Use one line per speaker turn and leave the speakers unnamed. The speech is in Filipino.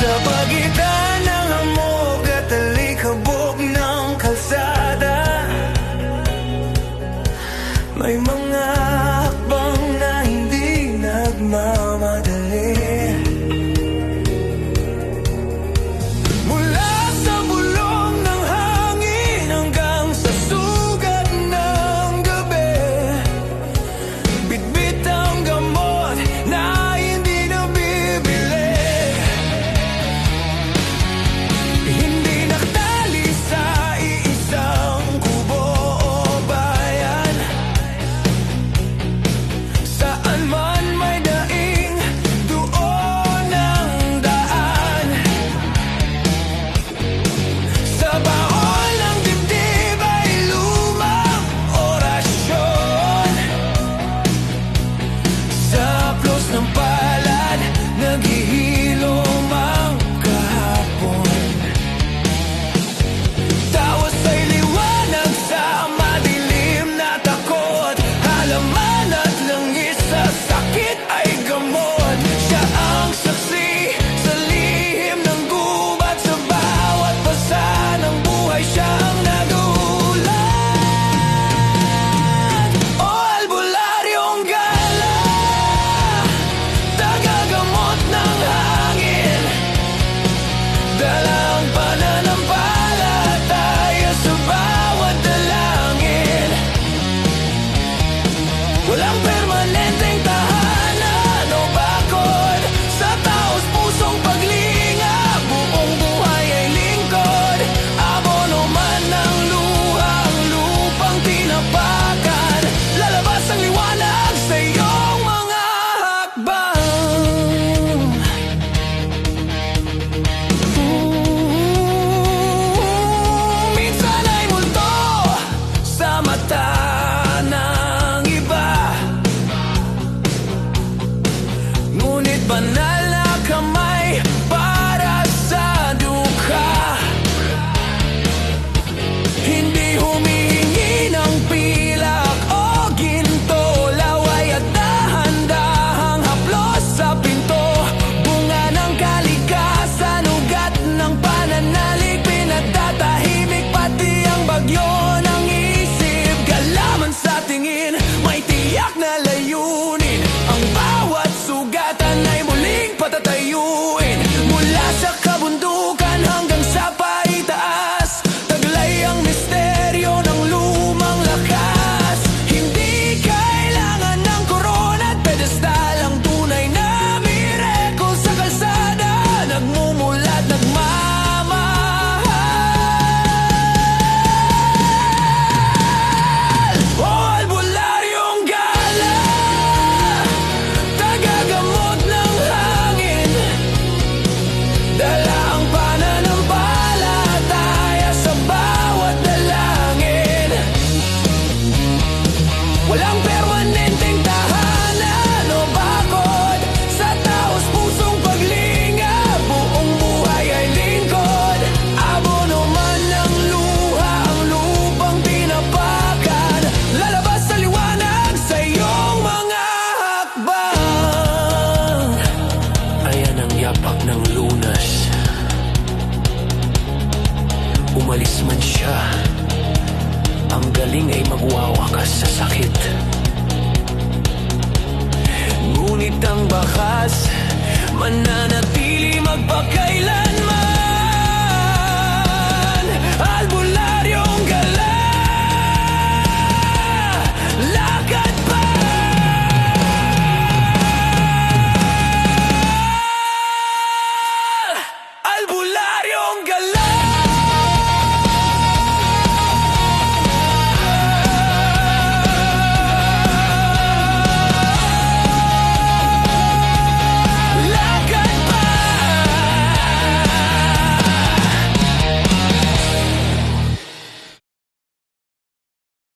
Sa pagitan ng hamog at alikabok ng kalsada, may mga hakbang na hindi nagmamadali. Mula sa bulong ng hangin hanggang sa sugat ng gabi, bitbit ang gamot na hindi nabibili. Hindi nakatali sa iisang kubo o bayan, saan man may daing, doon ang daan. Sa baon ng dibdib ay lumang orasyon, sa haplos ng palad naghihilom ang kahapon. Tawas ay liwanag sa madilim na takot, halaman at langis sa sakit ay gamot. Siya ang saksi sa lihim ng gubat, sa bawat basa ng buhay siya ang nagulat. O albularyong gala, tagagamot ng hangin, dala ang pananampalataya sa bawat dalangin. Walang permanenteng tahanan o bakod, sa taos pusong paglinga, buong buhay ay lingkod. Abono man ng luha ang lupang tinapakan, lalabas ang liwanag sa iyong mga hakbang. Minsan ay multo sa mata ng iba, ngunit banal na kamay para sa dukha. Hindi humihingi ng pilak o ginto, laway at dahan-dahang haplos sa pinto. Bunga ng kalikasan, ugat ng pananalig, pinatatahimik pati ang bagyo ng isip. Galaman sa tingin, may tiyak na layunin, ang bawat sugatan ay muling patatayuin. Mula sa kabundukan hanggang sa paitaas, taglay ang misteryo ng lumang lakas. Hindi kailangan ng korona at pedestal, ang tunay na miracle sa kalsada, nagmumulat, nagmamahal. O albularyong gala, tagagamot ng hangin, dala ang pananampalataya sa bawat dalangin. Walang permanenteng tahanan o bakod, sa taos pusong paglinga, buong buhay ay lingkod. Abono man ng luha ang lupang tinapakan, lalabas sa liwanag sa iyong mga hakbang. Ayan ang yapak ng lunas, umalis man siya, ang galing ay magwawakas sa sakit. Ngunit ang